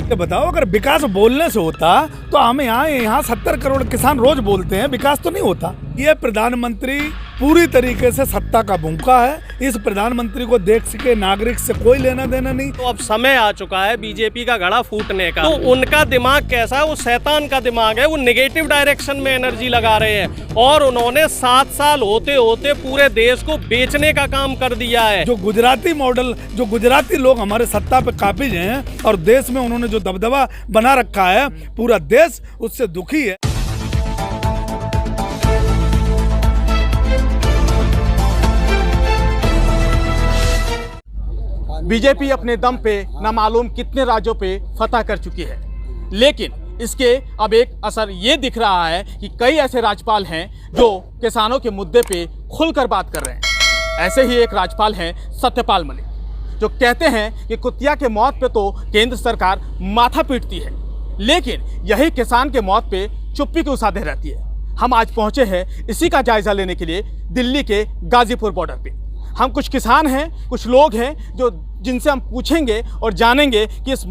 ये बताओ, अगर विकास बोलने से होता तो हम यहाँ 70 करोड़ किसान रोज बोलते हैं, विकास तो नहीं होता। ये प्रधानमंत्री पूरी तरीके से सत्ता का भूखा है। इस प्रधानमंत्री को देश के नागरिक से कोई लेना देना नहीं। तो अब समय आ चुका है बीजेपी का घड़ा फूटने का। तो उनका दिमाग कैसा है? वो शैतान का दिमाग है। वो नेगेटिव डायरेक्शन में एनर्जी लगा रहे हैं और उन्होंने 7 साल होते होते पूरे देश को बेचने का काम कर दिया है। जो गुजराती मॉडल, जो गुजराती लोग हमारे सत्ता पे काबिज हैं और देश में उन्होंने जो दबदबा बना रखा है, पूरा देश उससे दुखी है। बीजेपी अपने दम पे न मालूम कितने राज्यों पे फतह कर चुकी है, लेकिन इसके अब एक असर ये दिख रहा है कि कई ऐसे राज्यपाल हैं जो किसानों के मुद्दे पे खुलकर बात कर रहे हैं। ऐसे ही एक राज्यपाल हैं सत्यपाल मलिक, जो कहते हैं कि कुतिया के मौत पे तो केंद्र सरकार माथा पीटती है, लेकिन यही किसान के मौत पे चुप्पी क्यों साधे रहती है। हम आज पहुंचे हैं इसी का जायजा लेने के लिए दिल्ली के गाजीपुर बॉर्डर पे। हम कुछ किसान हैं, कुछ लोग हैं जो जिनसे हम पूछेंगे और जानेंगे कि इस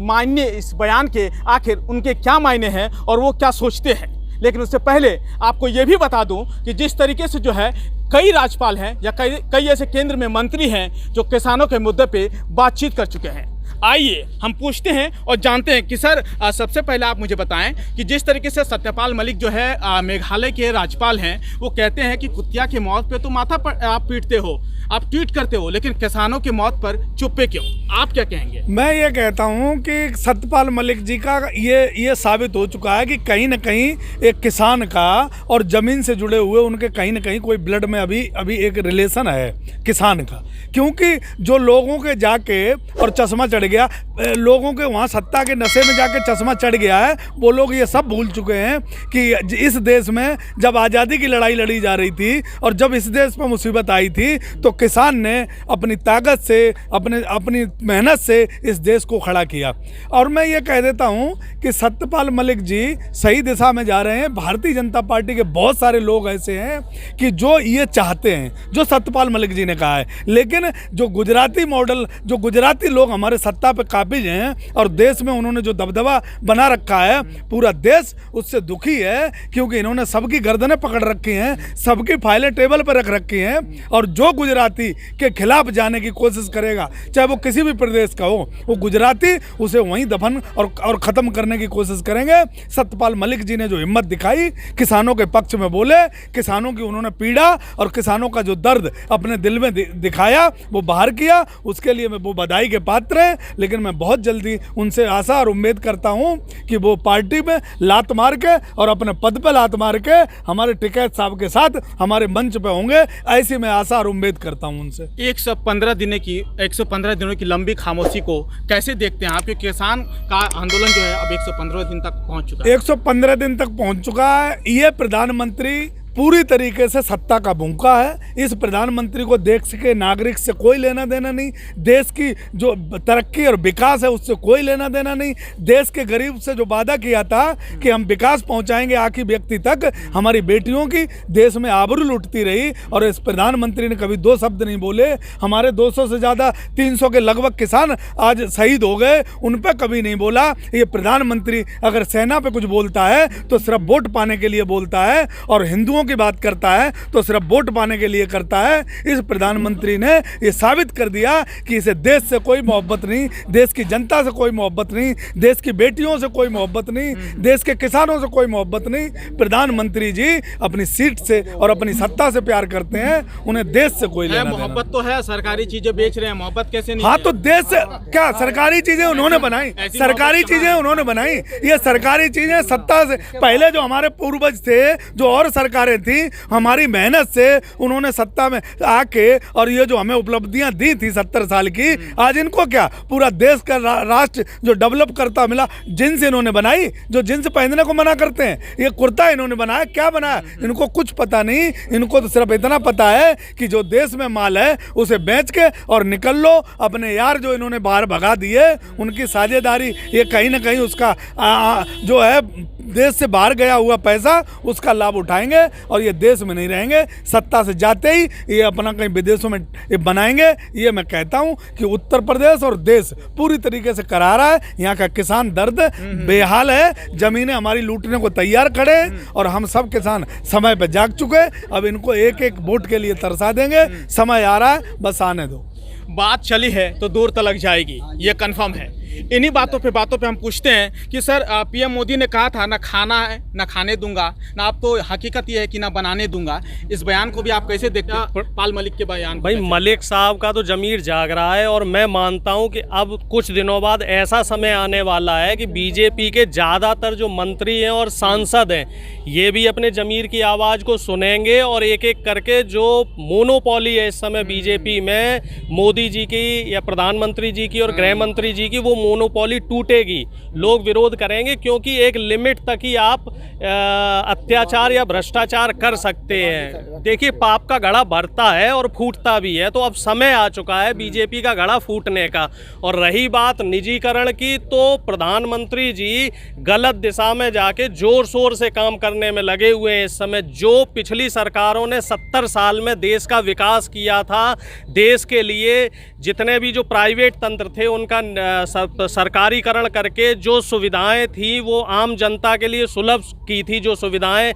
बयान के आखिर उनके क्या मायने हैं और वो क्या सोचते हैं। लेकिन उससे पहले आपको ये भी बता दूं कि जिस तरीके से जो है कई राज्यपाल हैं या कई ऐसे केंद्र में मंत्री हैं जो किसानों के मुद्दे पे बातचीत कर चुके हैं। आइए हम पूछते हैं और जानते हैं कि सर, सबसे पहले आप मुझे बताएं कि जिस तरीके से सत्यपाल मलिक जो है मेघालय के राज्यपाल हैं, वो कहते हैं कि कुतिया की मौत पे तो माथा पर आप पीटते हो, आप ट्वीट करते हो, लेकिन किसानों की मौत पर चुप्पे क्यों? आप क्या कहेंगे? मैं ये कहता हूँ कि सत्यपाल मलिक जी का ये साबित हो चुका है कि कहीं ना कहीं एक किसान का और ज़मीन से जुड़े हुए उनके कहीं ना कहीं कोई ब्लड में अभी एक रिलेशन है किसान का। क्योंकि जो लोगों के जाके और चश्मा चढ़ गया, लोगों के वहाँ सत्ता के नशे में जाके चश्मा चढ़ गया है, वो लोग ये सब भूल चुके हैं कि इस देश में जब आज़ादी की लड़ाई लड़ी जा रही थी और जब इस देश पर मुसीबत आई थी तो किसान ने अपनी ताकत से, अपनी मेहनत से इस देश को खड़ा किया। और मैं ये कह देता हूँ कि सत्यपाल मलिक जी सही दिशा में जा रहे हैं। भारतीय जनता पार्टी के बहुत सारे लोग ऐसे हैं कि जो ये चाहते हैं जो सत्यपाल मलिक जी ने कहा है, लेकिन जो गुजराती मॉडल, जो गुजराती लोग हमारे सत्ता पे काबिज हैं और देश में उन्होंने जो दबदबा बना रखा है, पूरा देश उससे दुखी है। क्योंकि इन्होंने सबकी गर्दनें पकड़ रखी हैं, सबकी फाइलें टेबल पर रख रखी हैं और जो गुजराती के खिलाफ जाने की कोशिश करेगा, चाहे वो किसी भी प्रदेश का हो, वो गुजराती उसे वहीं दफन और ख़त्म करने की कोशिश करेंगे। सत्यपाल मलिक जी ने जो हिम्मत दिखाई, किसानों के पक्ष में बोले, किसानों की उन्होंने पीड़ा और किसानों का जो दर्द अपने दिल में दिखाया, वो बाहर किया, उसके लिए मैं वो बधाई के पात्र हैं। लेकिन मैं बहुत जल्दी उनसे आशा और उम्मीद करता हूं कि वो पार्टी में लात मार के और अपने पद पर लात मार के हमारे टिकैत साहब के साथ हमारे मंच पे होंगे, ऐसी मैं आशा और उम्मीद करता हूं उनसे। 115 दिनों की लंबी खामोशी को कैसे देखते हैं आप? क्योंकि किसान का आंदोलन जो है अब 115 दिन तक पहुंच चुका है। 115 दिन तक पहुंच चुका है। ये प्रधानमंत्री पूरी तरीके से सत्ता का भूखा है। इस प्रधानमंत्री को देश के नागरिक से कोई लेना देना नहीं, देश की जो तरक्की और विकास है उससे कोई लेना देना नहीं। देश के गरीब से जो वादा किया था कि हम विकास पहुंचाएंगे आखिरी व्यक्ति तक, हमारी बेटियों की देश में आबरू लुटती रही और इस प्रधानमंत्री ने कभी 2 शब्द नहीं बोले। हमारे 200 से ज़्यादा 300 के लगभग किसान आज शहीद हो गए, उन पर कभी नहीं बोला। ये प्रधानमंत्री अगर सेना पे कुछ बोलता है तो सिर्फ वोट पाने के लिए बोलता है और हिंदुओं की बात करता है तो सिर्फ वोट पाने के लिए करता है। इस प्रधानमंत्री ने ये साबित कर दिया कि इसे देश से कोई मोहब्बत नहीं, देश की जनता से कोई मोहब्बत नहीं, देश की बेटियों से कोई मोहब्बत नहीं, देश के किसानों से कोई मोहब्बत नहीं। प्रधानमंत्री जी अपनी सीट से और अपनी सत्ता से प्यार करते हैं, उन्हें देश से कोई लेना देना। मोहब्बत तो है, सरकारी चीजें बेच रहे हैं, मोहब्बत कैसे नहीं? हाँ, तो देश से क्या सरकारी चीजें उन्होंने बनाई, सरकारी चीजें उन्होंने बनाई। ये सरकारी चीजें सत्ता से पहले जो हमारे पूर्वज थे, जो और सरकारें थी, हमारी मेहनत से उन्होंने सत्ता में आके और ये जो हमें उपलब्धियां दी थी 70 साल की, आज इनको क्या पूरा देश का राष्ट्र जो डेवलप करता मिला। जींस इन्होंने बनाई, जो जींस पहनने को मना करते हैं, ये कुर्ता इन्होंने बनाया। क्या बनाया? इनको कुछ पता नहीं। इनको तो सिर्फ इतना पता है कि जो देश में माल है उसे बेच के और निकल लो। अपने यार जो इन्होंने बाहर भगा दिए, उनकी साझेदारी, ये कहीं ना कहीं उसका जो है देश से बाहर गया हुआ पैसा उसका लाभ उठाएंगे और ये देश में नहीं रहेंगे। सत्ता से जाते ही ये अपना कहीं विदेशों में ये बनाएंगे। ये मैं कहता हूँ कि उत्तर प्रदेश और देश पूरी तरीके से करा रहा है। यहाँ का किसान दर्द बेहाल है, जमीनें हमारी लूटने को तैयार खड़े हैं और हम सब किसान समय पर जाग चुके हैं। अब इनको एक एक वोट के लिए तरसा देंगे। समय आ रहा है, बस आने दो। बात चली है तो दूर तलक जाएगी, ये कंफर्म है। इन्हीं बातों पे हम पूछते हैं कि सर पीएम मोदी ने कहा था ना खाना है ना खाने दूंगा, ना अब तो हकीकत ये है कि ना बनाने दूंगा। इस बयान को भी आप कैसे देखते हैं, पाल मलिक के बयान? भाई मलिक साहब का तो जमीर जाग रहा है और मैं मानता हूं कि अब कुछ दिनों बाद ऐसा समय आने वाला है कि बीजेपी के ज़्यादातर जो मंत्री हैं और सांसद हैं ये भी अपने जमीर की आवाज़ को सुनेंगे और एक एक करके जो मोनोपोली है इस समय बीजेपी में मोदी जी की या प्रधानमंत्री जी की और गृह मंत्री जी की, वो मोनोपोली टूटेगी। लोग विरोध करेंगे क्योंकि एक लिमिट तक ही आप अत्याचार या भ्रष्टाचार कर सकते हैं। देखिए पाप का घड़ा भरता है और फूटता भी है, तो अब समय आ चुका है बीजेपी का घड़ा फूटने का। और रही बात निजीकरण की, तो प्रधानमंत्री जी गलत दिशा में जाके जोर शोर से काम करने में लगे हुए हैं इस समय। जो पिछली सरकारों ने 70 साल में देश का विकास किया था, देश के लिए जितने भी जो प्राइवेट तंत्र थे उनका सरकारीकरण करके जो सुविधाएं थी वो आम जनता के लिए सुलभ की थी। जो सुविधाएं,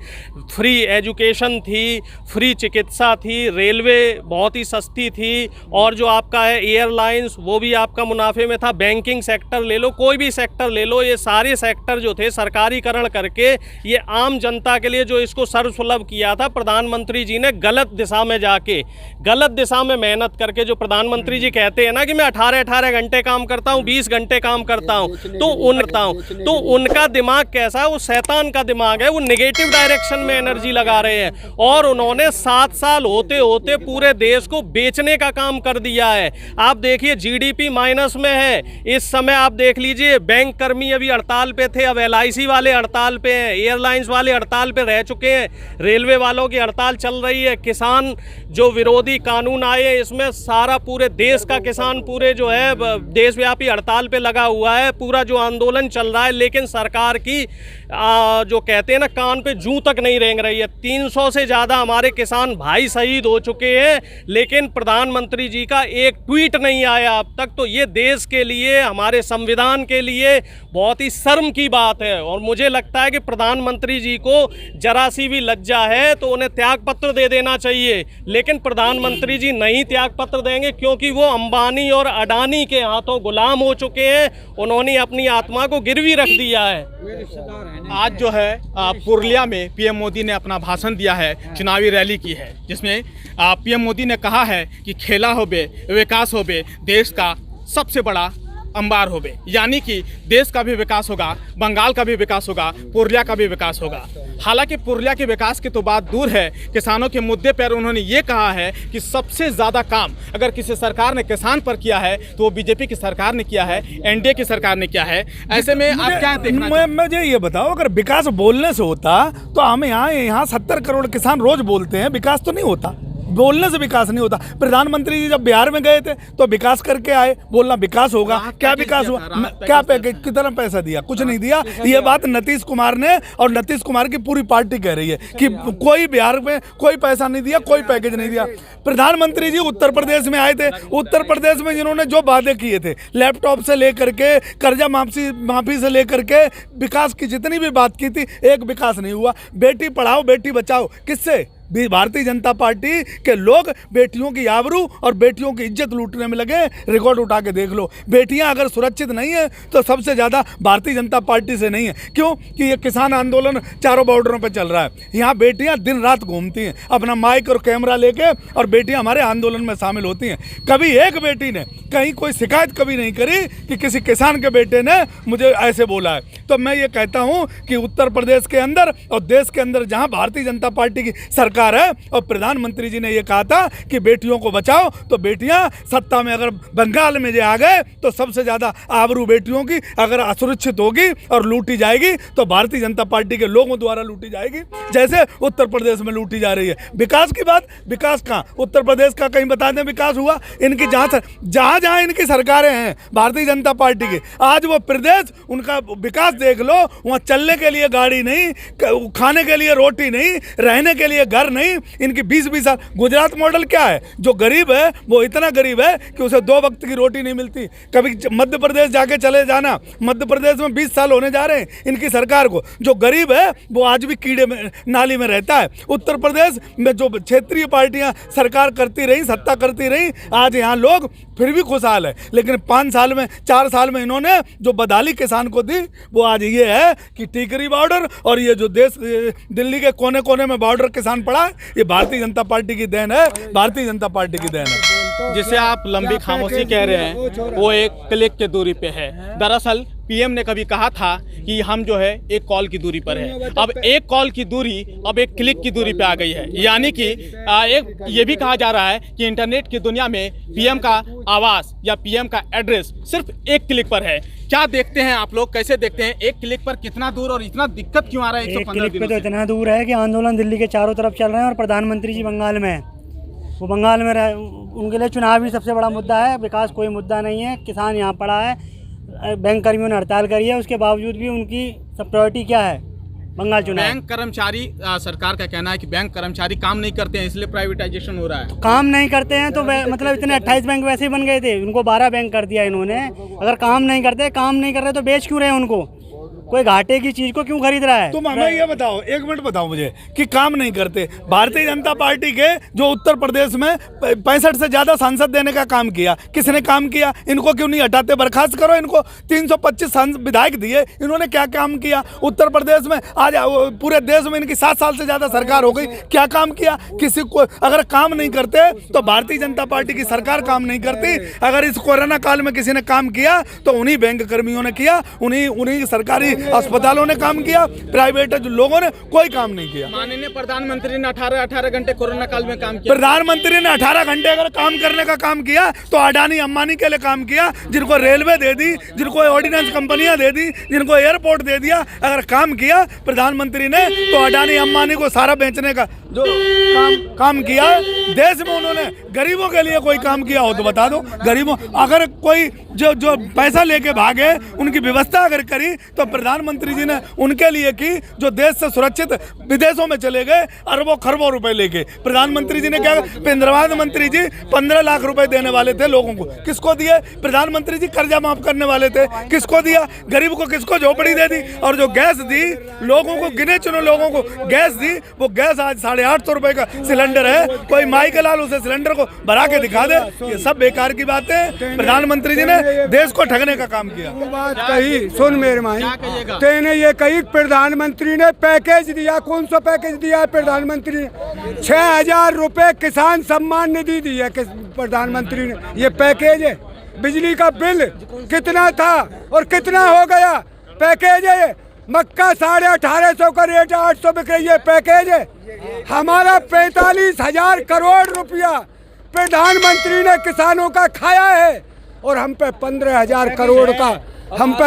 फ्री एजुकेशन थी, फ्री चिकित्सा थी, रेलवे बहुत ही सस्ती थी, और जो आपका है एयरलाइंस वो भी आपका मुनाफे में था। बैंकिंग सेक्टर ले लो, कोई भी सेक्टर ले लो, ये सारे सेक्टर जो थे सरकारीकरण करके ये आम जनता के लिए जो इसको सर्वसुलभ किया था, प्रधानमंत्री जी ने गलत दिशा में जाके, गलत दिशा में मेहनत करके, जो प्रधानमंत्री जी कहते हैं ना कि मैं 18 घंटे काम करता हूँ, 20 घंटे काम करता हूँ, तो उनका दिमाग कैसा है? वो शैतान का दिमाग है। वो नेगेटिव डायरेक्शन में एनर्जी लगा रहे हैं और उन्होंने 7 साल होते होते पूरे देश को बेचने का काम कर दिया है। आप देखिए जीडीपी माइनस में है इस समय। आप देख लीजिए बैंक कर्मी अभी हड़ताल पे थे, अब LIC वाले हड़ताल पे हैं, एयरलाइंस वाले हड़ताल पे रह चुके हैं, रेलवे वालों की हड़ताल चल रही है, किसान जो विरोधी कानून आए इसमें सारा पूरे देश का किसान पूरे जो है देशव्यापी हड़ताल पे लगा हुआ है, पूरा जो आंदोलन चल रहा है। लेकिन सरकार की जो कहते हैं ना कान पे जूं तक नहीं रेंग रही है। 300 से ज़्यादा हमारे किसान भाई शहीद हो चुके हैं, लेकिन प्रधानमंत्री जी का एक ट्वीट नहीं आया अब तक। तो ये देश के लिए, हमारे संविधान के लिए बहुत ही शर्म की बात है। और मुझे लगता है कि प्रधानमंत्री जी को जरा सी भी लज्जा है तो उन्हें त्यागपत्र दे देना चाहिए। लेकिन प्रधानमंत्री जी नहीं त्यागपत्र देंगे क्योंकि वो अंबानी और अडानी के हाथों गुलाम हो चुके हैं। उन्होंने अपनी आत्मा को गिरवी रख दिया है। आज जो है पुरुलिया में पीएम मोदी ने अपना भाषण दिया है, चुनावी रैली की है, जिसमें पीएम मोदी ने कहा है कि खेला होबे, विकास होबे, देश का सबसे बड़ा अंबार होबे, यानी कि देश का भी विकास होगा, बंगाल का भी विकास होगा, पुरुलिया का भी विकास होगा। हालांकि पुरुलिया के विकास की तो बात दूर है, किसानों के मुद्दे पर उन्होंने ये कहा है कि सबसे ज़्यादा काम अगर किसी सरकार ने किसान पर किया है तो वो बीजेपी की सरकार ने किया है, एनडीए की सरकार ने किया है। ऐसे में आप क्या देखना? मुझे ये बताओ, अगर विकास बोलने से होता तो हम यहाँ 70 करोड़ किसान रोज बोलते हैं, विकास तो नहीं होता। बोलने से विकास नहीं होता। प्रधानमंत्री जी जब बिहार में गए थे तो विकास करके आए, बोलना विकास होगा। क्या विकास हुआ? क्या पैकेज, कितना पैसा दिया? कुछ नहीं दिया। ये बात नीतीश कुमार ने और नीतीश कुमार की पूरी पार्टी कह रही है कि कोई बिहार में कोई पैसा नहीं दिया, कोई पैकेज नहीं दिया। प्रधानमंत्री जी उत्तर प्रदेश में आए थे, उत्तर प्रदेश में जिन्होंने जो वादे किए थे, लैपटॉप से लेकर के कर्जा माफी से लेकर के विकास की जितनी भी बात की थी, एक विकास नहीं हुआ। बेटी पढ़ाओ बेटी बचाओ, किससे? भारतीय जनता पार्टी के लोग बेटियों की आबरू और बेटियों की इज्जत लूटने में लगे। रिकॉर्ड उठा के देख लो। बेटियां अगर सुरक्षित नहीं है तो सबसे ज़्यादा भारतीय जनता पार्टी से नहीं है। क्यों? कि ये किसान आंदोलन चारों बॉर्डरों पे चल रहा है। यहाँ बेटियां दिन रात घूमती हैं अपना माइक और कैमरा लेके, और बेटियां हमारे आंदोलन में शामिल होती हैं। कभी एक बेटी ने कहीं कोई शिकायत कभी नहीं करी कि किसी किसान के बेटे ने मुझे ऐसे बोला है। तो मैं ये कहता हूँ कि उत्तर प्रदेश के अंदर और देश के अंदर जहाँ भारतीय जनता पार्टी की सरकार है और प्रधानमंत्री जी ने यह कहा था कि बेटियों को बचाओ, तो बेटियां सत्ता में अगर बंगाल में आ गए तो सबसे ज्यादा आबरू बेटियों की अगर असुरक्षित होगी और लूटी जाएगी तो भारतीय जनता पार्टी के लोगों द्वारा लूटी जाएगी, जैसे उत्तर प्रदेश में लूटी जा रही है। विकास की बात, विकास कहाँ? उत्तर प्रदेश का कहीं बता दें विकास हुआ? इनकी जहां इनकी सरकारें हैं भारतीय जनता पार्टी की, आज वो प्रदेश उनका विकास देख लो, वहाँ चलने के लिए गाड़ी नहीं, खाने के लिए रोटी नहीं, रहने के लिए घर नहीं। इनकी 20-20 साल गुजरात मॉडल क्या है, जो गरीब है वो इतना गरीब है कि उसे 2 वक्त की रोटी नहीं मिलती। कभी मध्य प्रदेश जाके चले जाना, मध्य प्रदेश में 20 साल होने जा रहे हैं इनकी सरकार को। जो गरीब है वो आज भी कीड़े में नाली में रहता है। उत्तर प्रदेश में जो क्षेत्रीय पार्टियां सरकार करती रही, सत्ता करती रही, आज यहाँ लोग फिर भी खुशहाल है। लेकिन 5 साल में 4 साल में इन्होंने जो बदहाली किसान को दी वो आज ये है कि टीकरी बॉर्डर और ये जो देश दिल्ली के कोने कोने में बॉर्डर किसान पड़ा है, ये भारतीय जनता पार्टी की देन है, भारतीय जनता पार्टी की देन है। जिसे आप लंबी खामोशी कह रहे हैं वो एक क्लिक की दूरी पे है। दरअसल पीएम ने कभी कहा था कि हम जो है एक कॉल की दूरी पर है। अब एक कॉल की दूरी अब एक क्लिक की दूरी पे आ गई है। यानी कि एक ये भी कहा जा रहा है कि इंटरनेट की दुनिया में पीएम का आवास या पीएम का एड्रेस सिर्फ एक क्लिक पर है। क्या देखते हैं आप लोग, कैसे देखते हैं एक क्लिक पर कितना दूर और इतना दिक्कत क्यों आ रहा है? 115 क्लिक पे तो इतना दूर है कि आंदोलन दिल्ली के चारों तरफ चल रहे हैं और प्रधानमंत्री जी बंगाल में हैं। वो बंगाल में रह, उनके लिए चुनाव ही सबसे बड़ा मुद्दा है, विकास कोई मुद्दा नहीं है। किसान यहाँ पड़ा है, बैंक कर्मियों ने हड़ताल करी है, उसके बावजूद भी उनकी सब प्रायोरिटी क्या है? बंगाल चुनाव। बैंक कर्मचारी, सरकार का कहना है कि बैंक कर्मचारी काम नहीं करते हैं इसलिए प्राइवेटाइजेशन हो रहा है। काम नहीं करते हैं तो मतलब इतने 28 बैंक वैसे ही बन गए थे, उनको 12 बैंक कर दिया इन्होंने। अगर काम नहीं करते, काम नहीं कर रहे तो बेच क्यों रहे हैं उनको? कोई घाटे की चीज को क्यों खरीद रहा है? तुम हमें ये बताओ, 1 मिनट बताओ मुझे कि काम नहीं करते। भारतीय जनता पार्टी के जो उत्तर प्रदेश में 65 से ज्यादा सांसद देने का काम किया, किसने काम किया? इनको क्यों नहीं हटाते? बर्खास्त करो इनको। 325 विधायक दिए, इन्होंने क्या काम किया उत्तर प्रदेश में? आज पूरे देश में इनकी 7 साल से ज्यादा सरकार हो गई, क्या काम किया? किसी को अगर काम नहीं करते तो भारतीय जनता पार्टी की सरकार काम नहीं करती। अगर इस कोरोना काल में किसी ने काम किया तो उन्हीं बैंक कर्मियों ने किया, उन्हीं सरकारी अस्पतालों ने काम किया, प्राइवेट लोगों ने कोई काम नहीं किया। माननीय प्रधानमंत्री ने 18 घंटे कोरोना काल में काम किया। प्रधानमंत्री ने 18 घंटे अगर काम करने का काम किया तो अडानी अंबानी के लिए काम किया, जिनको रेलवे दे दी, जिनको ऑर्डिनेंस कंपनियां दे दी, जिनको एयरपोर्ट दे दिया। अगर काम किया प्रधानमंत्री ने तो अडानी अंबानी को सारा बेचने का जो काम किया देश में, उन्होंने गरीबों के लिए कोई काम किया हो तो बता दो। गरीबों अगर कोई जो पैसा लेके भागे उनकी व्यवस्था अगर करी तो प्रधानमंत्री जी ने उनके लिए की, जो देश से सुरक्षित विदेशों में चले गए अरबों खरबों रुपए लेके। प्रधानमंत्री जी ने क्या, इंदिरा मंत्री जी 15 लाख रुपए देने वाले थे लोगों को, किसको दिए? प्रधानमंत्री जी कर्जा माफ करने वाले थे, किसको दिया? गरीब को, किसको? झोपड़ी दे दी। और जो गैस दी लोगों को, गिने चुने लोगों को गैस दी, वो गैस आज 850 रुपए का सिलेंडर है। कोई माई के लाल उसे सिलेंडर को भरा के दिखा दे। ये सब बेकार की बातें। प्रधानमंत्री जी ने देश को ठगने का काम किया। बात कही, सुन मेरे माई, तेने ये कही प्रधानमंत्री ने पैकेज दिया। कौन सा पैकेज दिया है प्रधानमंत्री ने? 6000 रुपए किसान सम्मान निधि दी है प्रधानमंत्री ने, ये पैकेज है। बिजली का बिल कितना था और कितना हो गया? पैकेज है ये। मक्का 1850 का रेट 800 बिक रही है, पैकेज है। हमारा 45,000 करोड़ रुपया प्रधानमंत्री ने किसानों का खाया है और हम पे 15,000 करोड़ का हम पे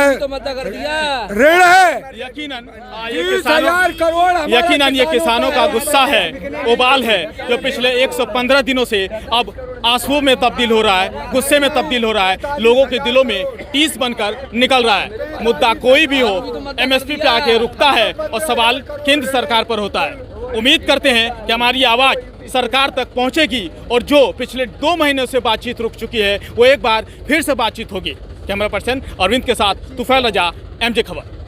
ऋण है। यकीनन 20,000 करोड़ यकीनन ये किसानों का गुस्सा है, उबाल है, जो पिछले 115 दिनों से अब आंसुओं में तब्दील हो रहा है, गुस्से में तब्दील हो रहा है, लोगों के दिलों में टीस बनकर निकल रहा है। मुद्दा कोई भी हो एमएसपी पे आके रुकता है और सवाल केंद्र सरकार पर होता है। उम्मीद करते हैं कि हमारी आवाज़ सरकार तक पहुंचेगी और जो पिछले 2 महीनों से बातचीत रुक चुकी है वो एक बार फिर से बातचीत होगी। कैमरा पर्सन अरविंद के साथ तुफैल रजा, एमजे खबर।